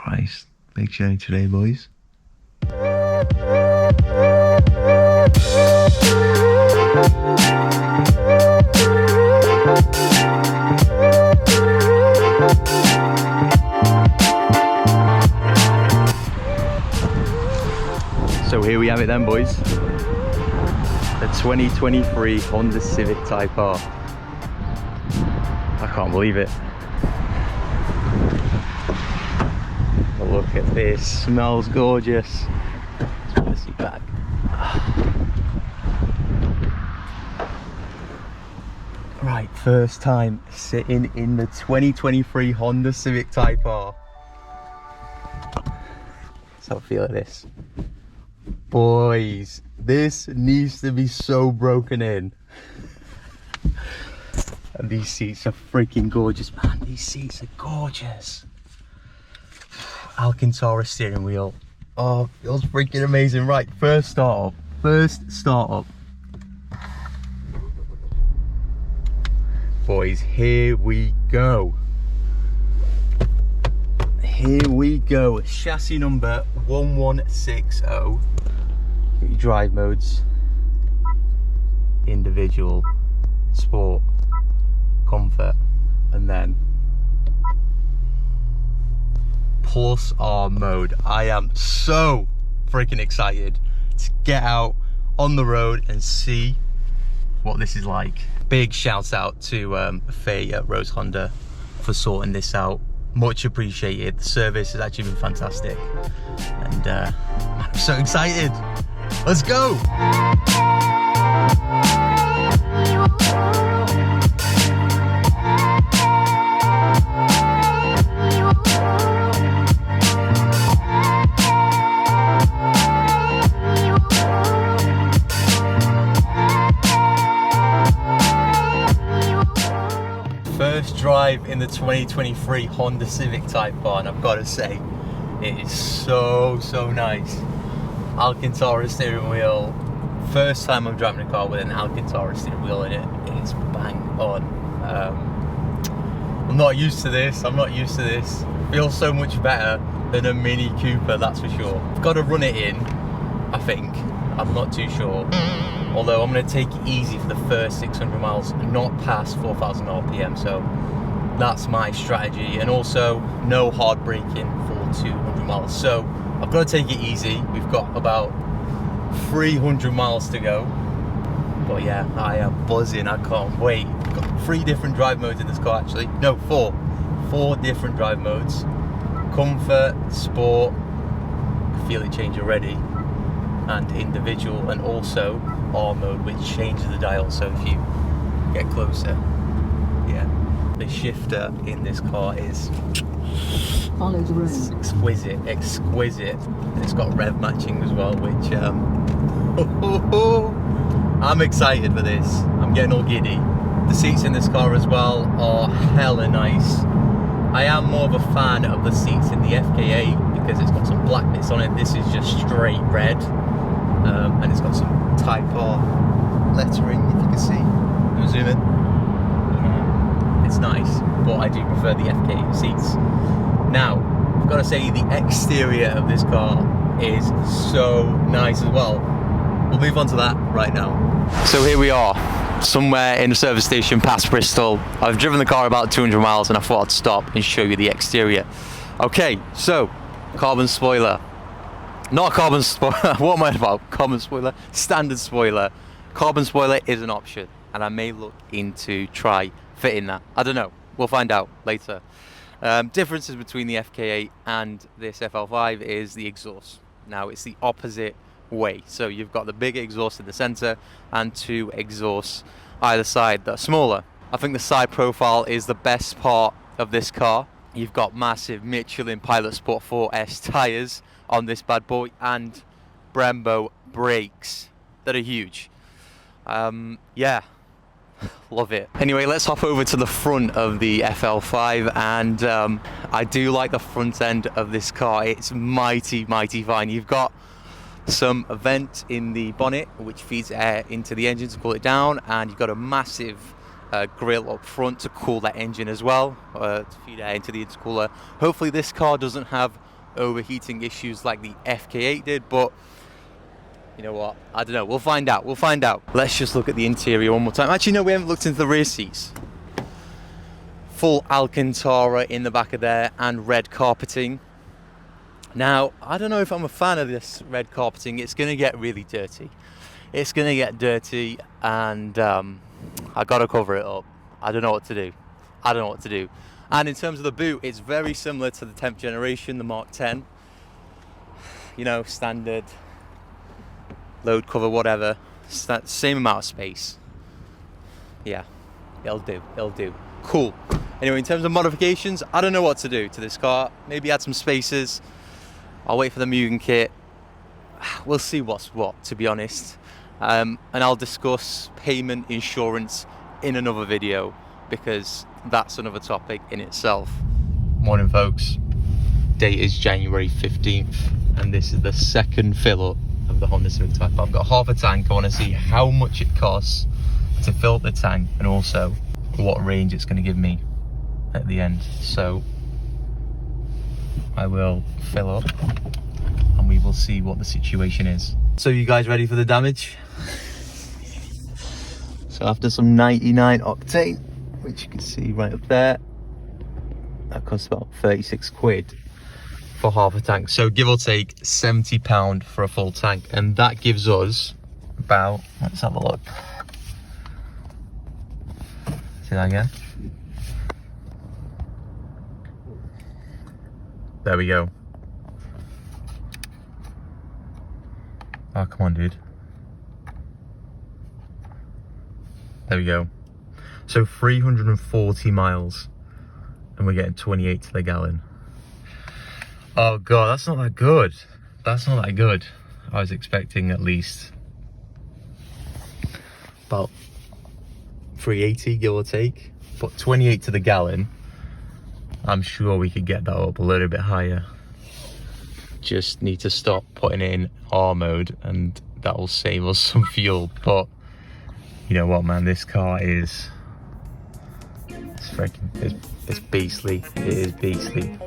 Christ, big journey today, boys. So here we have it then, boys. The 2023 Honda Civic Type R. I can't believe it. Look at this, smells gorgeous. Let's put the seat back. Right, first time sitting in the 2023 Honda Civic Type R. Let's have a feel of this. Boys, this needs to be so broken in. And these seats are freaking gorgeous, man. These seats are gorgeous. Alcantara steering wheel. Oh, feels freaking amazing. Right, first start up. Boys, here we go. Chassis number 1160. Your drive modes: individual, sport, comfort, and then plus R mode. I am so freaking excited to get out on the road and see what this is like. Big shout out to Faye at Rose Honda for sorting this out. Much appreciated. The service has actually been fantastic, and I'm so excited. Let's go. First drive in the 2023 Honda Civic Type R, and I've got to say, it is so nice. Alcantara steering wheel. First time I'm driving a car with an Alcantara steering wheel in it. It's bang on. I'm not used to this. Feels so much better than a Mini Cooper, that's for sure. I've got to run it in, I think. I'm not too sure. Although I'm going to take it easy for the first 600 miles, not past 4,000 RPM, so that's my strategy. And also, no hard braking for 200 miles. So I've got to take it easy. We've got about 300 miles to go. But yeah, I am buzzing. I can't wait. We've got 3 different drive modes in this car, actually. No, 4. 4 different drive modes. Comfort, sport, I feel it change already, and individual, and also R mode, which changes the dial. So if you get closer, yeah, the shifter in this car is exquisite, and it's got rev matching as well, which I'm excited for this. I'm getting all giddy. The seats in this car as well are hella nice. I am more of a fan of the seats in the FKA because it's got some black bits on it. This is just straight red, and it's got some Type R lettering, if you can see. Let me zoom in. Yeah, it's nice, but I do prefer the FKA seats. Now, I've got to say, the exterior of this car is so nice as well. We'll move on to that right now. So here we are, somewhere in a service station past Bristol. I've driven the car about 200 miles and I thought I'd stop and show you the exterior. Okay, so carbon spoiler. Not a carbon spoiler, what am I about? Carbon spoiler, standard spoiler. Carbon spoiler is an option, and I may look into try fitting that. I don't know, we'll find out later. Differences between the FKA and this FL5 is the exhaust. Now it's the opposite way. So you've got the big exhaust in the center and 2 exhausts either side that are smaller. I think the side profile is the best part of this car. You've got massive Michelin Pilot Sport 4S tires on this bad boy, and Brembo brakes that are huge. Yeah, love it. Anyway, let's hop over to the front of the FL5, and I do like the front end of this car. It's mighty fine. You've got some vent in the bonnet which feeds air into the engine to cool it down, and you've got a massive grill up front to cool that engine as well, to feed air into the intercooler. Hopefully this car doesn't have overheating issues like the FK8 did, but you know what? I don't know. We'll find out. We'll find out. Let's just look at the interior one more time. Actually, no, we haven't looked into the rear seats. Full Alcantara in the back of there and red carpeting. Now, I don't know if I'm a fan of this red carpeting. It's going to get really dirty. It's going to get dirty, and I got to cover it up. I don't know what to do. I don't know what to do. And in terms of the boot, it's very similar to the 10th generation, the Mark 10. You know, standard load cover, whatever. Same amount of space. Yeah, it'll do. It'll do. Cool. Anyway, in terms of modifications, I don't know what to do to this car. Maybe add some spacers. I'll wait for the Mugen kit. We'll see what's what, to be honest. And I'll discuss payment, insurance in another video, because that's another topic in itself. Morning, folks. Date is January 15th, and this is the second fill up of the Honda Civic Type. I've got half a tank. I want to see how much it costs to fill up the tank, and also what range it's going to give me at the end. So I will fill up and we will see what the situation is. So you guys ready for the damage? So after some 99 octane, which you can see right up there, that costs about 36 quid for half a tank. So give or take £70 for a full tank, and that gives us about, let's have a look. See that again? There we go. Oh, come on, dude. There we go. So 340 miles, and we're getting 28 to the gallon. Oh God, that's not that good. That's not that good. I was expecting at least about 380, give or take. But 28 to the gallon, I'm sure we could get that up a little bit higher. Just need to stop putting it in R mode, and that will save us some fuel. But you know what, man, this car is, it's beastly. It is beastly.